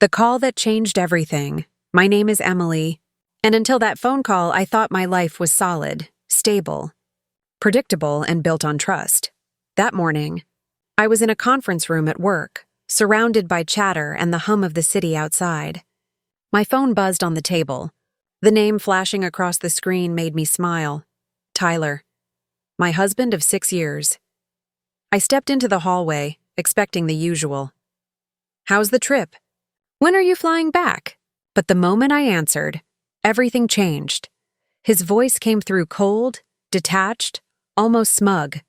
The call that changed everything. My name is Emily, and until that phone call, I thought my life was solid, stable, predictable, and built on trust. That morning, I was in a conference room at work, surrounded by chatter and the hum of the city outside. My phone buzzed on the table. The name flashing across the screen made me smile. Tyler, my husband of 6 years. I stepped into the hallway, expecting the usual. "How's the trip? When are you flying back?" But the moment I answered, everything changed. His voice came through cold, detached, almost smug.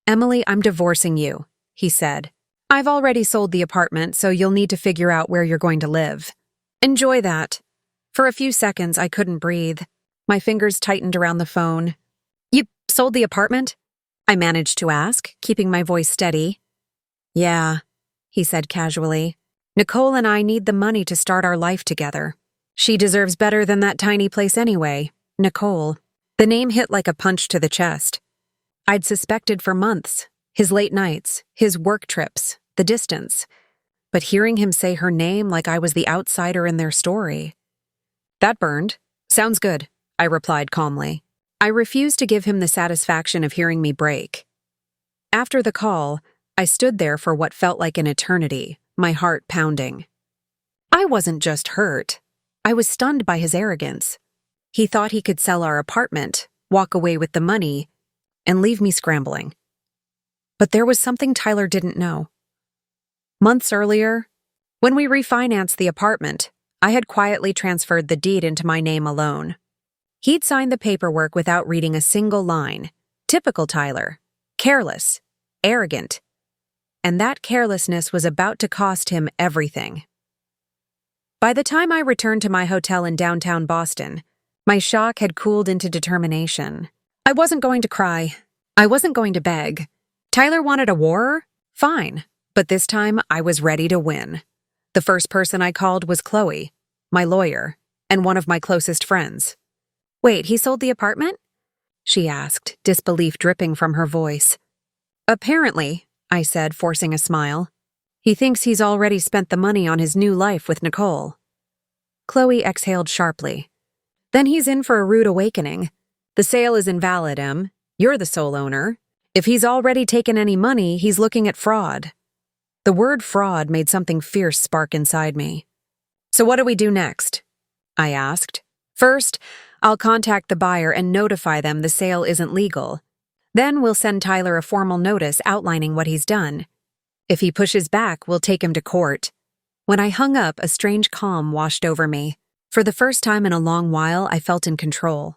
"Emily, I'm divorcing you," he said. "I've already sold the apartment, so you'll need to figure out where you're going to live. Enjoy that." For a few seconds, I couldn't breathe. My fingers tightened around the phone. "You sold the apartment?" I managed to ask, keeping my voice steady. "Yeah," he said casually. "Nicole and I need the money to start our life together. She deserves better than that tiny place anyway. Nicole." The name hit like a punch to the chest. I'd suspected for months. His late nights, his work trips, the distance. But hearing him say her name like I was the outsider in their story. That burned. "Sounds good," I replied calmly. I refused to give him the satisfaction of hearing me break. After the call, I stood there for what felt like an eternity, my heart pounding. I wasn't just hurt. I was stunned by his arrogance. He thought he could sell our apartment, walk away with the money, and leave me scrambling. But there was something Tyler didn't know. Months earlier, when we refinanced the apartment, I had quietly transferred the deed into my name alone. He'd signed the paperwork without reading a single line. Typical Tyler. Careless. Arrogant. And that carelessness was about to cost him everything. By the time I returned to my hotel in downtown Boston, my shock had cooled into determination. I wasn't going to cry. I wasn't going to beg. Tyler wanted a war? Fine. But this time, I was ready to win. The first person I called was Chloe, my lawyer, and one of my closest friends. "Wait, he sold the apartment?" she asked, disbelief dripping from her voice. "Apparently," I said, forcing a smile. "He thinks he's already spent the money on his new life with Nicole." Chloe exhaled sharply. "Then he's in for a rude awakening. The sale is invalid, Em. You're the sole owner. If he's already taken any money, he's looking at fraud." The word fraud made something fierce spark inside me. "So what do we do next?" I asked. "First, I'll contact the buyer and notify them the sale isn't legal. Then we'll send Tyler a formal notice outlining what he's done. If he pushes back, we'll take him to court." When I hung up, a strange calm washed over me. For the first time in a long while, I felt in control.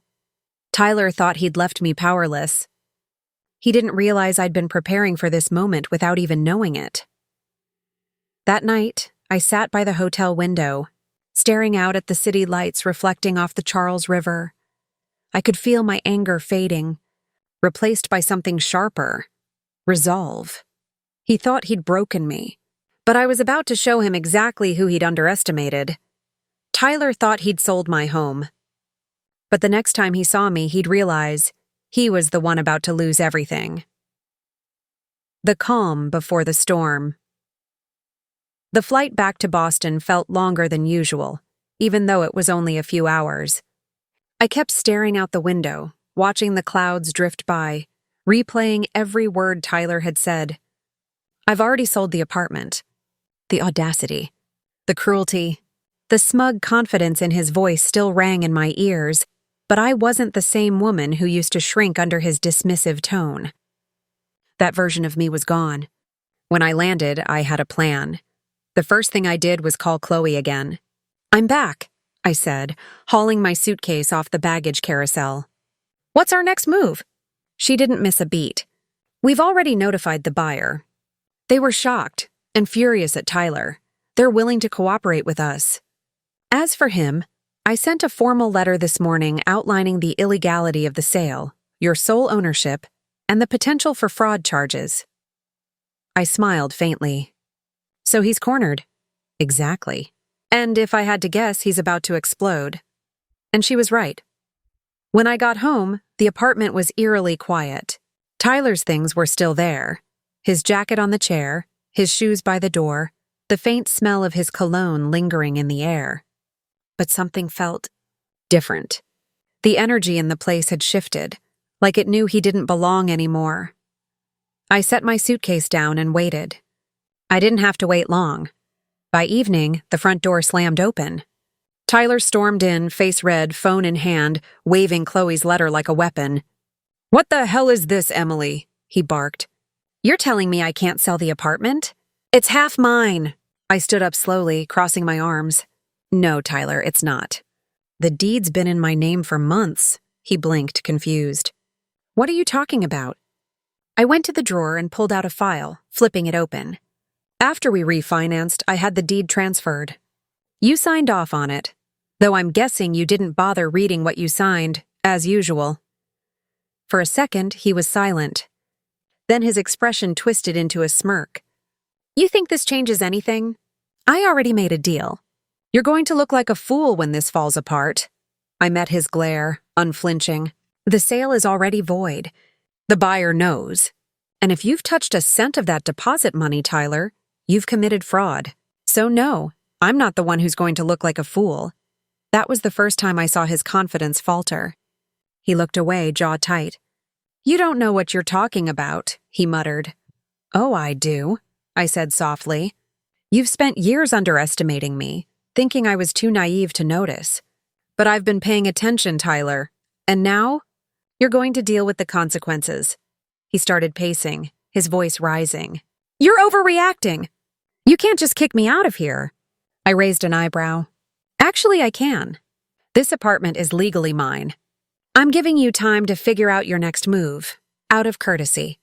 Tyler thought he'd left me powerless. He didn't realize I'd been preparing for this moment without even knowing it. That night, I sat by the hotel window, staring out at the city lights reflecting off the Charles River. I could feel my anger fading, replaced by something sharper. Resolve. He thought he'd broken me, but I was about to show him exactly who he'd underestimated. Tyler thought he'd sold my home. But the next time he saw me, he'd realize he was the one about to lose everything. The calm before the storm. The flight back to Boston felt longer than usual, even though it was only a few hours. I kept staring out the window, watching the clouds drift by, replaying every word Tyler had said. I've already sold the apartment. The audacity, the cruelty, the smug confidence in his voice still rang in my ears, but I wasn't the same woman who used to shrink under his dismissive tone. That version of me was gone. When I landed, I had a plan. The first thing I did was call Chloe again. "I'm back," I said, hauling my suitcase off the baggage carousel. "What's our next move?" She didn't miss a beat. "We've already notified the buyer." They were shocked and furious at Tyler. They're willing to cooperate with us. As for him, I sent a formal letter this morning outlining the illegality of the sale, your sole ownership, and the potential for fraud charges. I smiled faintly. So he's cornered. Exactly. And if I had to guess, he's about to explode. And she was right. When I got home, the apartment was eerily quiet. Tyler's things were still there. His jacket on the chair, his shoes by the door, the faint smell of his cologne lingering in the air. But something felt different. The energy in the place had shifted, like it knew he didn't belong anymore. I set my suitcase down and waited. I didn't have to wait long. By evening, the front door slammed open. Tyler stormed in, face red, phone in hand, waving Chloe's letter like a weapon. "What the hell is this, Emily?" he barked. "You're telling me I can't sell the apartment? It's half mine." I stood up slowly, crossing my arms. "No, Tyler, it's not. The deed's been in my name for months." He blinked, confused. "What are you talking about?" I went to the drawer and pulled out a file, flipping it open. After we refinanced, I had the deed transferred. You signed off on it, though I'm guessing you didn't bother reading what you signed, as usual. For a second, he was silent. Then his expression twisted into a smirk. "You think this changes anything? I already made a deal. You're going to look like a fool when this falls apart." I met his glare, unflinching. "The sale is already void. The buyer knows. And if you've touched a cent of that deposit money, Tyler, you've committed fraud. So no, I'm not the one who's going to look like a fool." That was the first time I saw his confidence falter. He looked away, jaw tight. "You don't know what you're talking about," he muttered. "Oh, I do," I said softly. "You've spent years underestimating me, thinking I was too naive to notice. But I've been paying attention, Tyler. And now, you're going to deal with the consequences." He started pacing, his voice rising. "You're overreacting. You can't just kick me out of here." I raised an eyebrow. "Actually, I can. This apartment is legally mine. I'm giving you time to figure out your next move, out of courtesy.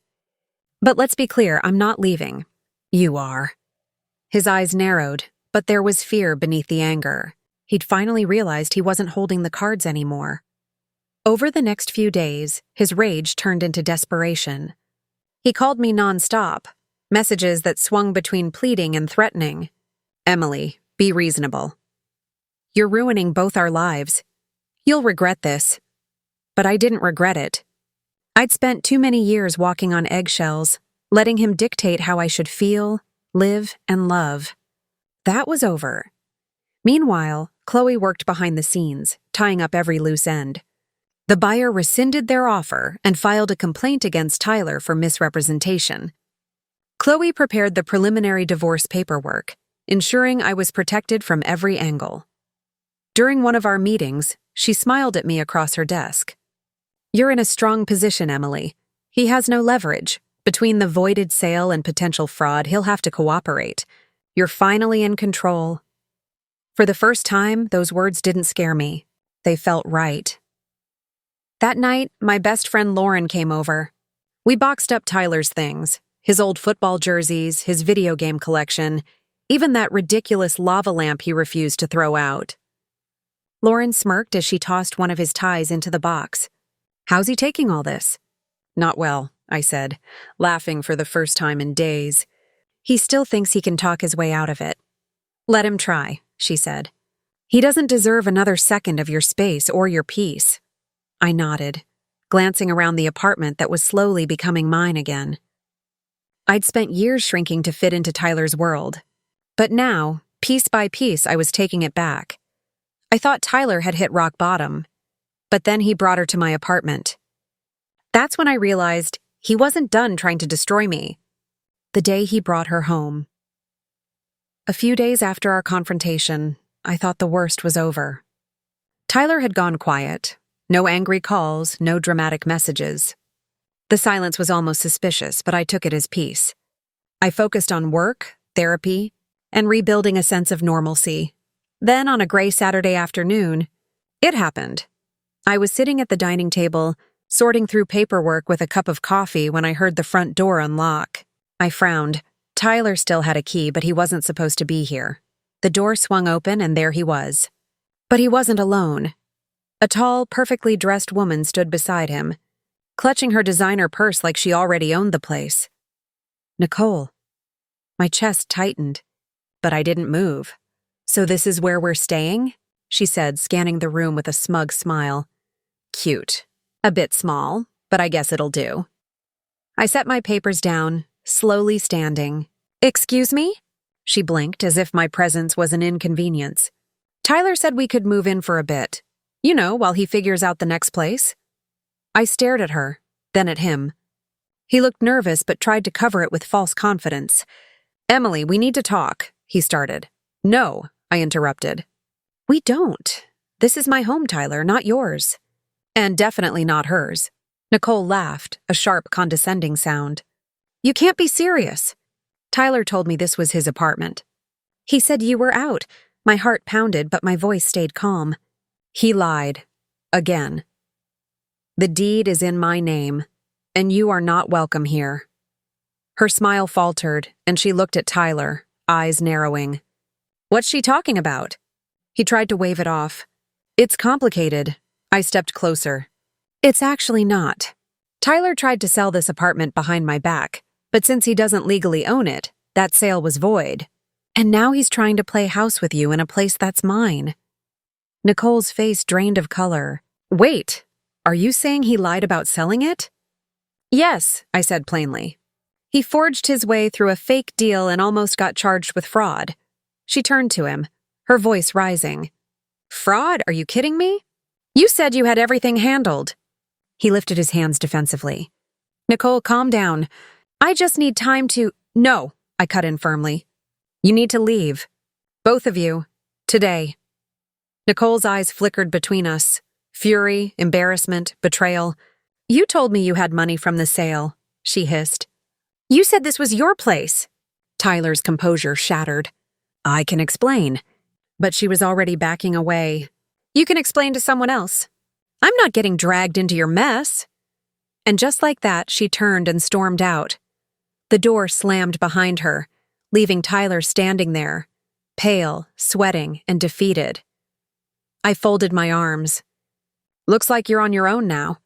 But let's be clear, I'm not leaving. You are." His eyes narrowed, but there was fear beneath the anger. He'd finally realized he wasn't holding the cards anymore. Over the next few days, his rage turned into desperation. He called me nonstop, messages that swung between pleading and threatening. "Emily, be reasonable. You're ruining both our lives. You'll regret this." But I didn't regret it. I'd spent too many years walking on eggshells, letting him dictate how I should feel, live, and love. That was over. Meanwhile, Chloe worked behind the scenes, tying up every loose end. The buyer rescinded their offer and filed a complaint against Tyler for misrepresentation. Chloe prepared the preliminary divorce paperwork, ensuring I was protected from every angle. During one of our meetings, she smiled at me across her desk. "You're in a strong position, Emily. He has no leverage. Between the voided sale and potential fraud, he'll have to cooperate. You're finally in control." For the first time, those words didn't scare me. They felt right. That night, my best friend Lauren came over. We boxed up Tyler's things, his old football jerseys, his video game collection, even that ridiculous lava lamp he refused to throw out. Lauren smirked as she tossed one of his ties into the box. "How's he taking all this?" "Not well," I said, laughing for the first time in days. "He still thinks he can talk his way out of it." "Let him try," she said. "He doesn't deserve another second of your space or your peace." I nodded, glancing around the apartment that was slowly becoming mine again. I'd spent years shrinking to fit into Tyler's world. But now, piece by piece, I was taking it back. I thought Tyler had hit rock bottom. But then he brought her to my apartment. That's when I realized he wasn't done trying to destroy me. The day he brought her home. A few days after our confrontation, I thought the worst was over. Tyler had gone quiet. No angry calls, no dramatic messages. The silence was almost suspicious, but I took it as peace. I focused on work, therapy, and rebuilding a sense of normalcy. Then, on a gray Saturday afternoon, it happened. I was sitting at the dining table, sorting through paperwork with a cup of coffee when I heard the front door unlock. I frowned. Tyler still had a key, but he wasn't supposed to be here. The door swung open, and there he was. But he wasn't alone. A tall, perfectly dressed woman stood beside him, clutching her designer purse like she already owned the place. "Nicole." My chest tightened, but I didn't move. "So this is where we're staying?" she said, scanning the room with a smug smile. "Cute. A bit small, but I guess it'll do." I set my papers down, slowly standing. "Excuse me?" She blinked as if my presence was an inconvenience. Tyler said we could move in for a bit. You know, while he figures out the next place. I stared at her, then at him. He looked nervous but tried to cover it with false confidence. Emily, we need to talk, he started. No, I interrupted. We don't. This is my home, Tyler, not yours. And definitely not hers. Nicole laughed, a sharp, condescending sound. You can't be serious. Tyler told me this was his apartment. He said you were out. My heart pounded, but my voice stayed calm. He lied. Again. The deed is in my name, and you are not welcome here. Her smile faltered, and she looked at Tyler, eyes narrowing. What's she talking about? He tried to wave it off. It's complicated. I stepped closer. It's actually not. Tyler tried to sell this apartment behind my back, but since he doesn't legally own it, that sale was void. And now he's trying to play house with you in a place that's mine. Nicole's face drained of color. Wait, are you saying he lied about selling it? Yes, I said plainly. He forged his way through a fake deal and almost got charged with fraud. She turned to him, her voice rising. Fraud? Are you kidding me? You said you had everything handled. He lifted his hands defensively. Nicole, calm down. I just need time to— No, I cut in firmly. You need to leave. Both of you. Today. Nicole's eyes flickered between us. Fury, embarrassment, betrayal. You told me you had money from the sale, she hissed. You said this was your place. Tyler's composure shattered. I can explain. But she was already backing away. You can explain to someone else. I'm not getting dragged into your mess. And just like that, she turned and stormed out. The door slammed behind her, leaving Tyler standing there, pale, sweating, and defeated. I folded my arms. Looks like you're on your own now.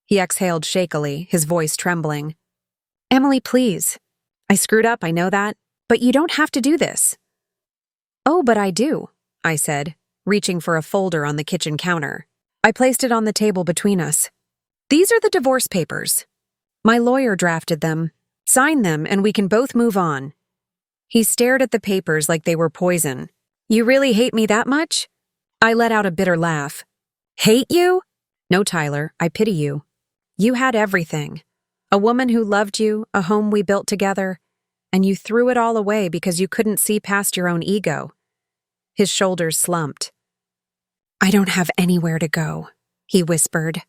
He exhaled shakily, his voice trembling. Emily, please. I screwed up, I know that, but you don't have to do this. Oh, but I do, I said, reaching for a folder on the kitchen counter. I placed it on the table between us. These are the divorce papers. My lawyer drafted them. Sign them and we can both move on. He stared at the papers like they were poison. You really hate me that much? I let out a bitter laugh. Hate you? No, Tyler, I pity you. You had everything. A woman who loved you, a home we built together, and you threw it all away because you couldn't see past your own ego. His shoulders slumped. I don't have anywhere to go, he whispered.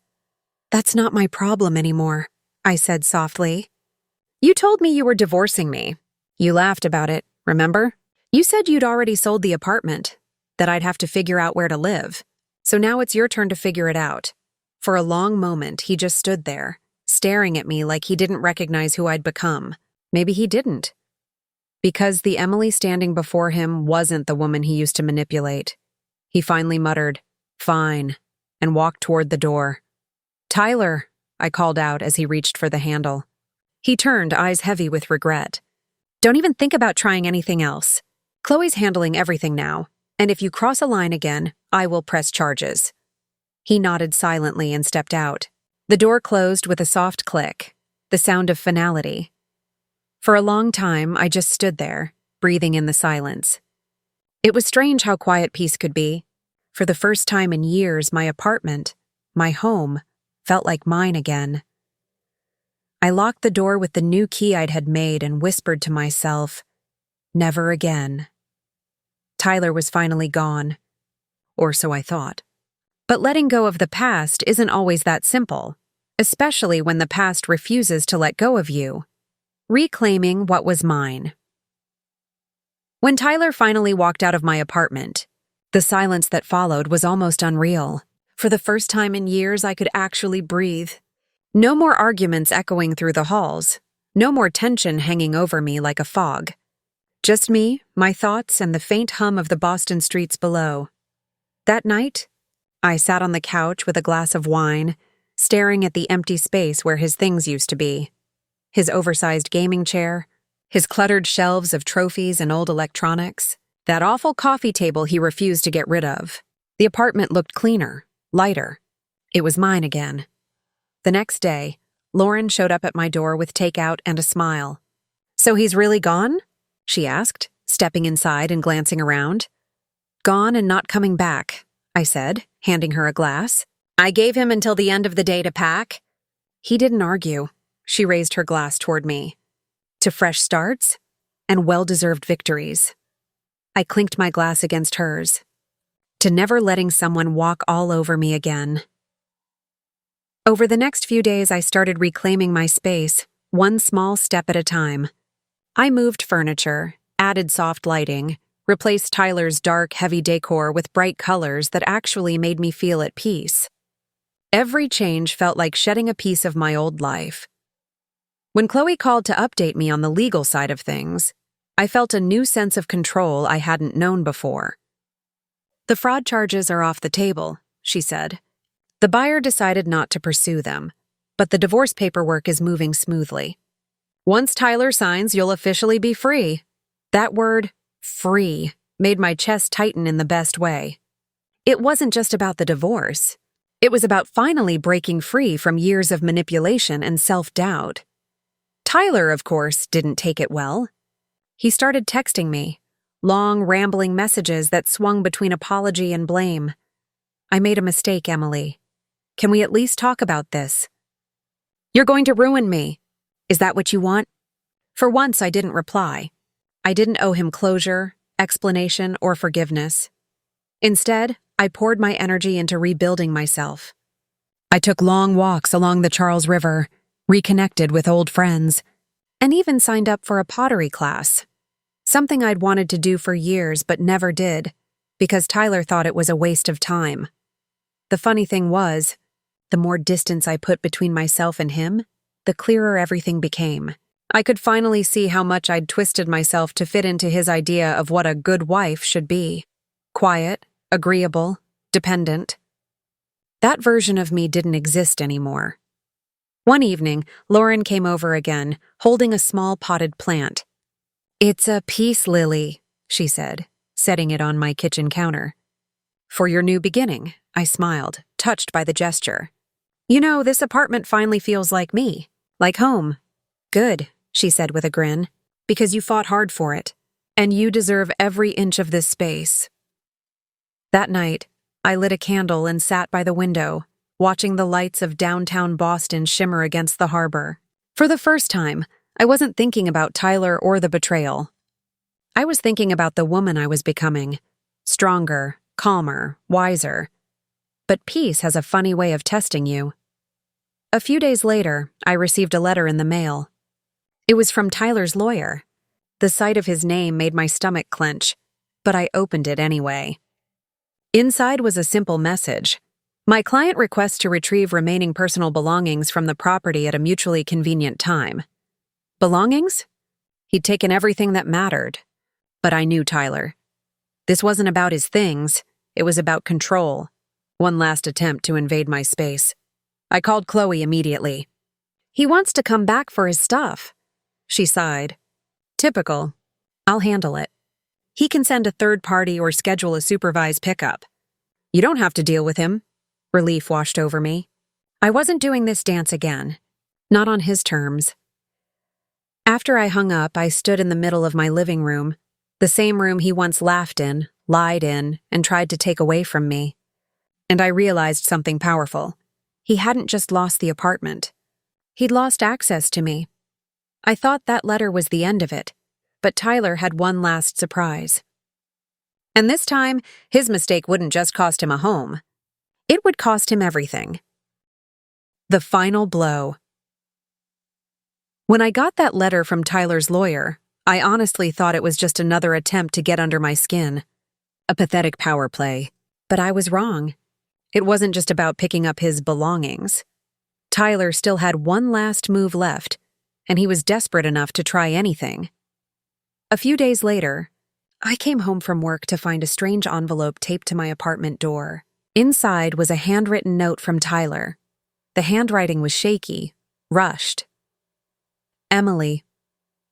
That's not my problem anymore, I said softly. You told me you were divorcing me. You laughed about it, remember? You said you'd already sold the apartment, that I'd have to figure out where to live. So now it's your turn to figure it out. For a long moment, he just stood there, staring at me like he didn't recognize who I'd become. Maybe he didn't. Because the Emily standing before him wasn't the woman he used to manipulate. He finally muttered, "Fine," and walked toward the door. Tyler, I called out as he reached for the handle. He turned, eyes heavy with regret. Don't even think about trying anything else. Chloe's handling everything now, and if you cross a line again, I will press charges. He nodded silently and stepped out. The door closed with a soft click, the sound of finality. For a long time, I just stood there, breathing in the silence. It was strange how quiet peace could be. For the first time in years, my apartment, my home, felt like mine again. I locked the door with the new key I'd had made and whispered to myself, never again. Tyler was finally gone. Or so I thought. But letting go of the past isn't always that simple, especially when the past refuses to let go of you. Reclaiming what was mine. When Tyler finally walked out of my apartment, the silence that followed was almost unreal. For the first time in years, I could actually breathe. No more arguments echoing through the halls. No more tension hanging over me like a fog. Just me, my thoughts, and the faint hum of the Boston streets below. That night, I sat on the couch with a glass of wine, staring at the empty space where his things used to be. His oversized gaming chair, his cluttered shelves of trophies and old electronics, that awful coffee table he refused to get rid of. The apartment looked cleaner, lighter. It was mine again. The next day, Lauren showed up at my door with takeout and a smile. So he's really gone? She asked. stepping inside and glancing around. "Gone and not coming back," I said, handing her a glass. "I gave him until the end of the day to pack." He didn't argue. She raised her glass toward me. "To fresh starts and well-deserved victories." I clinked my glass against hers. "To never letting someone walk all over me again." Over the next few days, I started reclaiming my space, one small step at a time. I moved furniture, added soft lighting, replaced Tyler's dark, heavy decor with bright colors that actually made me feel at peace. Every change felt like shedding a piece of my old life. When Chloe called to update me on the legal side of things, I felt a new sense of control I hadn't known before. "The fraud charges are off the table," she said. "The buyer decided not to pursue them, but the divorce paperwork is moving smoothly. Once Tyler signs, you'll officially be free." That word, free, made my chest tighten in the best way. It wasn't just about the divorce. It was about finally breaking free from years of manipulation and self-doubt. Tyler, of course, didn't take it well. He started texting me, long, rambling messages that swung between apology and blame. "I made a mistake, Emily. Can we at least talk about this?" "You're going to ruin me. Is that what you want?" For once, I didn't reply. I didn't owe him closure, explanation, or forgiveness. Instead, I poured my energy into rebuilding myself. I took long walks along the Charles River, reconnected with old friends, and even signed up for a pottery class, something I'd wanted to do for years but never did, because Tyler thought it was a waste of time. The funny thing was, the more distance I put between myself and him, the clearer everything became. I could finally see how much I'd twisted myself to fit into his idea of what a good wife should be. Quiet, agreeable, dependent. That version of me didn't exist anymore. One evening, Lauren came over again, holding a small potted plant. "It's a peace lily," she said, setting it on my kitchen counter. "For your new beginning," I smiled, touched by the gesture. "You know, this apartment finally feels like me, like home." "Good," she said with a grin, "because you fought hard for it, and you deserve every inch of this space." That night, I lit a candle and sat by the window, watching the lights of downtown Boston shimmer against the harbor. For the first time, I wasn't thinking about Tyler or the betrayal. I was thinking about the woman I was becoming. Stronger, calmer, wiser. But peace has a funny way of testing you. A few days later, I received a letter in the mail. It was from Tyler's lawyer. The sight of his name made my stomach clench, but I opened it anyway. Inside was a simple message. My client requests to retrieve remaining personal belongings from the property at a mutually convenient time. Belongings? He'd taken everything that mattered. But I knew Tyler. This wasn't about his things, it was about control. One last attempt to invade my space. I called Chloe immediately. "He wants to come back for his stuff." She sighed. "Typical. I'll handle it. He can send a third party or schedule a supervised pickup. You don't have to deal with him." Relief washed over me. I wasn't doing this dance again. Not on his terms. After I hung up, I stood in the middle of my living room, the same room he once laughed in, lied in, and tried to take away from me. And I realized something powerful. He hadn't just lost the apartment. He'd lost access to me. I thought that letter was the end of it, but Tyler had one last surprise. And this time, his mistake wouldn't just cost him a home. It would cost him everything. The final blow. When I got that letter from Tyler's lawyer, I honestly thought it was just another attempt to get under my skin. A pathetic power play. But I was wrong. It wasn't just about picking up his belongings. Tyler still had one last move left, and he was desperate enough to try anything. A few days later, I came home from work to find a strange envelope taped to my apartment door. Inside was a handwritten note from Tyler. The handwriting was shaky, rushed. "Emily,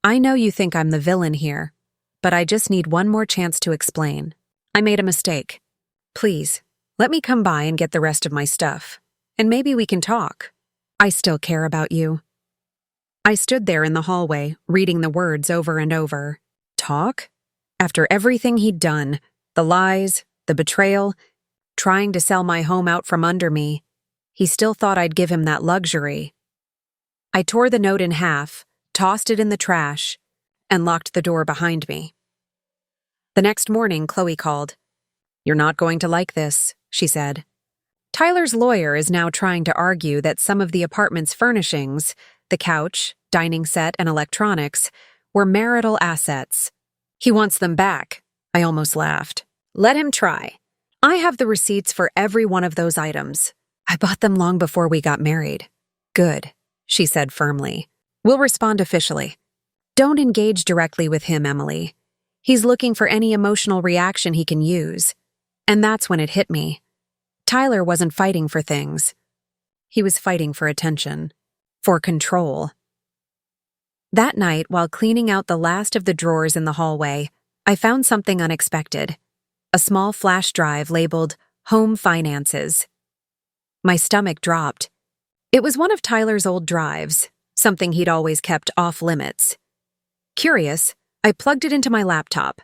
I know you think I'm the villain here, but I just need one more chance to explain. I made a mistake. Please, let me come by and get the rest of my stuff, and maybe we can talk. I still care about you." I stood there in the hallway, reading the words over and over. Talk? After everything he'd done, the lies, the betrayal, trying to sell my home out from under me, he still thought I'd give him that luxury. I tore the note in half, tossed it in the trash, and locked the door behind me. The next morning, Chloe called. "You're not going to like this," she said. "Tyler's lawyer is now trying to argue that some of the apartment's furnishings, the couch, dining set, and electronics, were marital assets. He wants them back." I almost laughed. "Let him try. I have the receipts for every one of those items. I bought them long before we got married." "Good," she said firmly. "We'll respond officially. Don't engage directly with him, Emily. He's looking for any emotional reaction he can use." And that's when it hit me. Tyler wasn't fighting for things. He was fighting for attention, for control. That night, while cleaning out the last of the drawers in the hallway, I found something unexpected. A small flash drive labeled Home Finances. My stomach dropped. It was one of Tyler's old drives, something he'd always kept off limits. Curious, I plugged it into my laptop.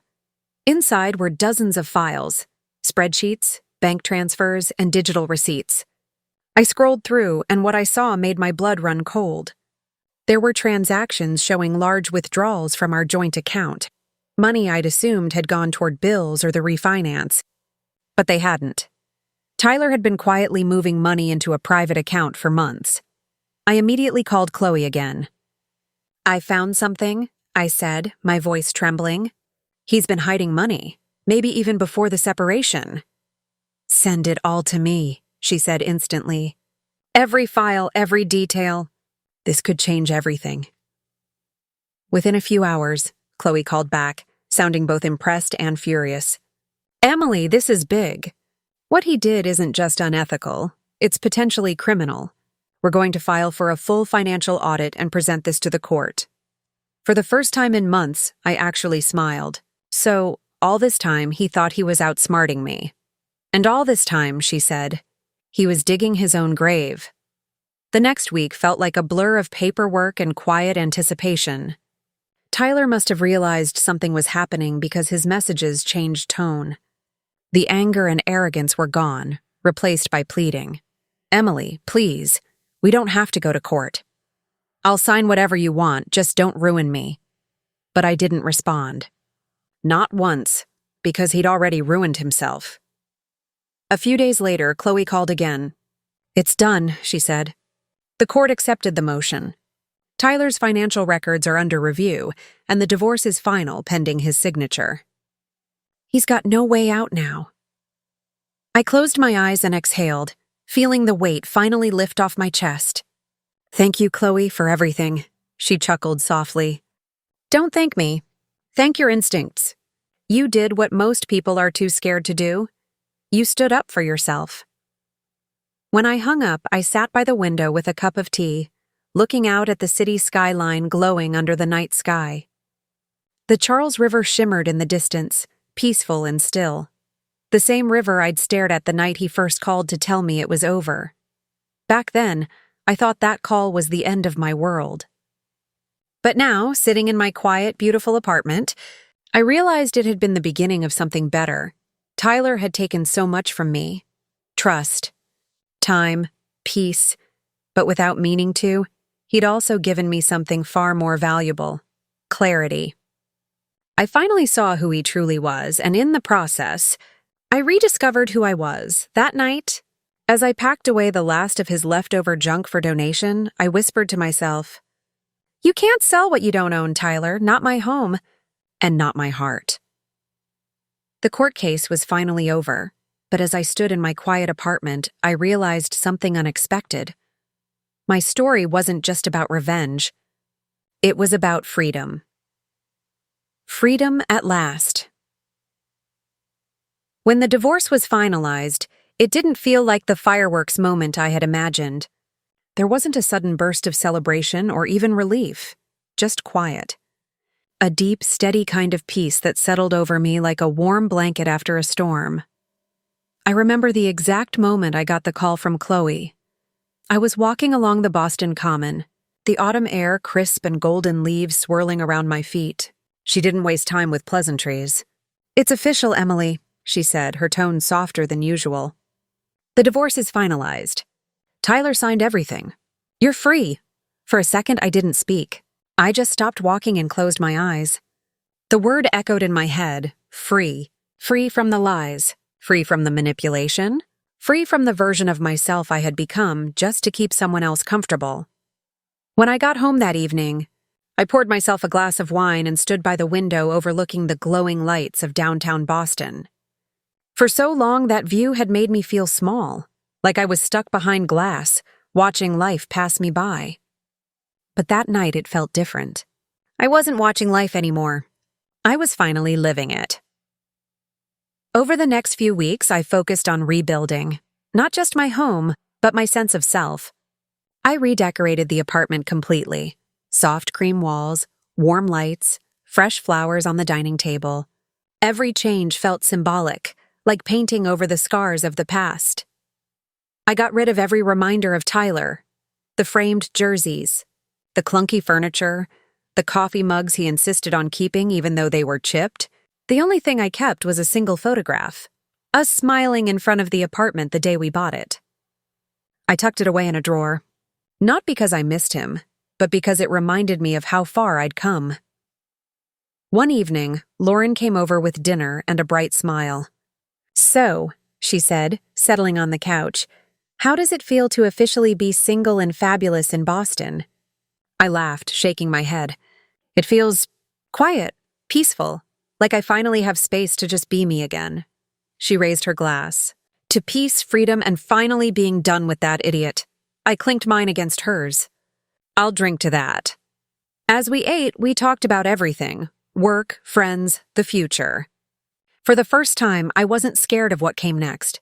Inside were dozens of files, spreadsheets, bank transfers, and digital receipts. I scrolled through, and what I saw made my blood run cold. There were transactions showing large withdrawals from our joint account. Money I'd assumed had gone toward bills or the refinance. But they hadn't. Tyler had been quietly moving money into a private account for months. I immediately called Chloe again. "I found something," I said, my voice trembling. "He's been hiding money, maybe even before the separation." "Send it all to me," she said instantly. "Every file, every detail. This could change everything." Within a few hours, Chloe called back, sounding both impressed and furious. "Emily, this is big. What he did isn't just unethical, it's potentially criminal. We're going to file for a full financial audit and present this to the court." For the first time in months, I actually smiled. So, all this time, he thought he was outsmarting me. And all this time, she said, he was digging his own grave. The next week felt like a blur of paperwork and quiet anticipation. Tyler must have realized something was happening because his messages changed tone. The anger and arrogance were gone, replaced by pleading. "Emily, please, we don't have to go to court. I'll sign whatever you want, just don't ruin me." But I didn't respond. Not once, because he'd already ruined himself. A few days later, Chloe called again. "It's done," she said. The court accepted the motion. Tyler's financial records are under review, and the divorce is final pending his signature. He's got no way out now. I closed my eyes and exhaled, feeling the weight finally lift off my chest. "Thank you, Chloe, for everything," she chuckled softly. "Don't thank me. Thank your instincts. You did what most people are too scared to do. You stood up for yourself." When I hung up, I sat by the window with a cup of tea, looking out at the city skyline glowing under the night sky. The Charles River shimmered in the distance, peaceful and still. The same river I'd stared at the night he first called to tell me it was over. Back then, I thought that call was the end of my world. But now, sitting in my quiet, beautiful apartment, I realized it had been the beginning of something better. Tyler had taken so much from me. Trust, time, peace, but without meaning to, he'd also given me something far more valuable: clarity. I finally saw who he truly was, and in the process, I rediscovered who I was. That night, as I packed away the last of his leftover junk for donation, I whispered to myself, "You can't sell what you don't own, Tyler, not my home, and not my heart." The court case was finally over, but as I stood in my quiet apartment, I realized something unexpected. My story wasn't just about revenge. It was about freedom. Freedom at last. When the divorce was finalized, it didn't feel like the fireworks moment I had imagined. There wasn't a sudden burst of celebration or even relief, just quiet. A deep, steady kind of peace that settled over me like a warm blanket after a storm. I remember the exact moment I got the call from Chloe. I was walking along the Boston Common, the autumn air crisp and golden leaves swirling around my feet. She didn't waste time with pleasantries. "It's official, Emily," she said, her tone softer than usual. "The divorce is finalized. Tyler signed everything. You're free." For a second, I didn't speak. I just stopped walking and closed my eyes. The word echoed in my head, free. Free from the lies. Free from the manipulation. Free from the version of myself I had become just to keep someone else comfortable. When I got home that evening, I poured myself a glass of wine and stood by the window overlooking the glowing lights of downtown Boston. For so long, that view had made me feel small, like I was stuck behind glass, watching life pass me by. But that night it felt different. I wasn't watching life anymore. I was finally living it. Over the next few weeks, I focused on rebuilding, not just my home, but my sense of self. I redecorated the apartment completely. Soft cream walls, warm lights, fresh flowers on the dining table. Every change felt symbolic, like painting over the scars of the past. I got rid of every reminder of Tyler, the framed jerseys, the clunky furniture, the coffee mugs he insisted on keeping even though they were chipped. The only thing I kept was a single photograph, us smiling in front of the apartment the day we bought it. I tucked it away in a drawer, not because I missed him, but because it reminded me of how far I'd come. One evening, Lauren came over with dinner and a bright smile. "So," she said, settling on the couch, "how does it feel to officially be single and fabulous in Boston?" I laughed, shaking my head. "It feels quiet, peaceful, like I finally have space to just be me again." She raised her glass. "To peace, freedom, and finally being done with that idiot." I clinked mine against hers. "I'll drink to that." As we ate, we talked about everything: work, friends, the future. For the first time, I wasn't scared of what came next.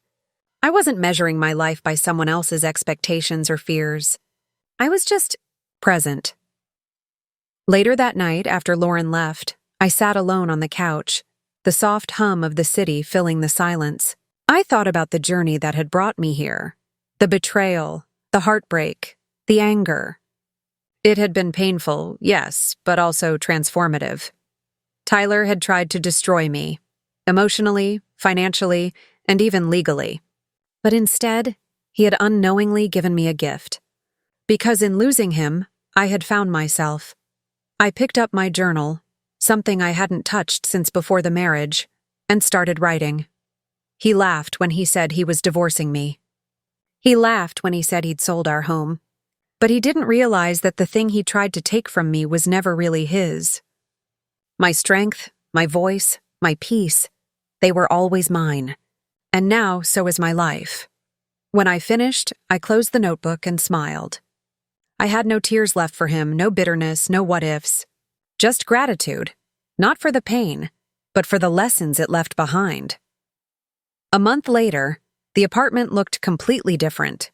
I wasn't measuring my life by someone else's expectations or fears. I was just present. Later that night, after Lauren left, I sat alone on the couch, the soft hum of the city filling the silence. I thought about the journey that had brought me here, the betrayal, the heartbreak, the anger. It had been painful, yes, but also transformative. Tyler had tried to destroy me, emotionally, financially, and even legally. But instead, he had unknowingly given me a gift. Because in losing him, I had found myself. I picked up my journal, something I hadn't touched since before the marriage, and started writing. He laughed when he said he was divorcing me. He laughed when he said he'd sold our home. But he didn't realize that the thing he tried to take from me was never really his. My strength, my voice, my peace, they were always mine. And now, so is my life. When I finished, I closed the notebook and smiled. I had no tears left for him, no bitterness, no what-ifs. Just gratitude, not for the pain, but for the lessons it left behind. A month later, the apartment looked completely different.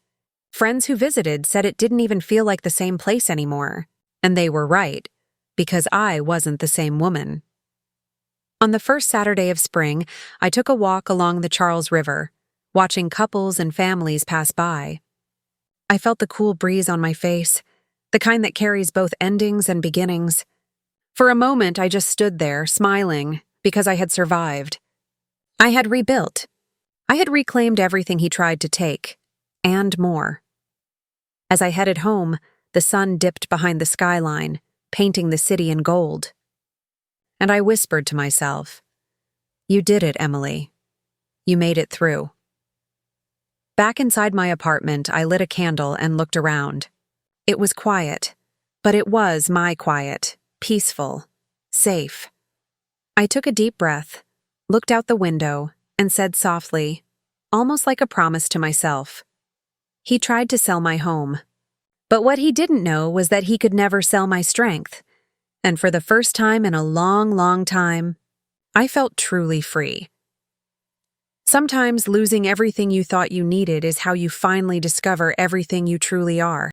Friends who visited said it didn't even feel like the same place anymore. And they were right, because I wasn't the same woman. On the first Saturday of spring, I took a walk along the Charles River, watching couples and families pass by. I felt the cool breeze on my face, the kind that carries both endings and beginnings. For a moment, I just stood there, smiling, because I had survived. I had rebuilt. I had reclaimed everything he tried to take, and more. As I headed home, the sun dipped behind the skyline, painting the city in gold. And I whispered to myself, "You did it, Emily. You made it through." Back inside my apartment, I lit a candle and looked around. It was quiet, but it was my quiet, peaceful, safe. I took a deep breath, looked out the window, and said softly, almost like a promise to myself, "He tried to sell my home. But what he didn't know was that he could never sell my strength. And for the first time in a long, long time, I felt truly free." Sometimes losing everything you thought you needed is how you finally discover everything you truly are.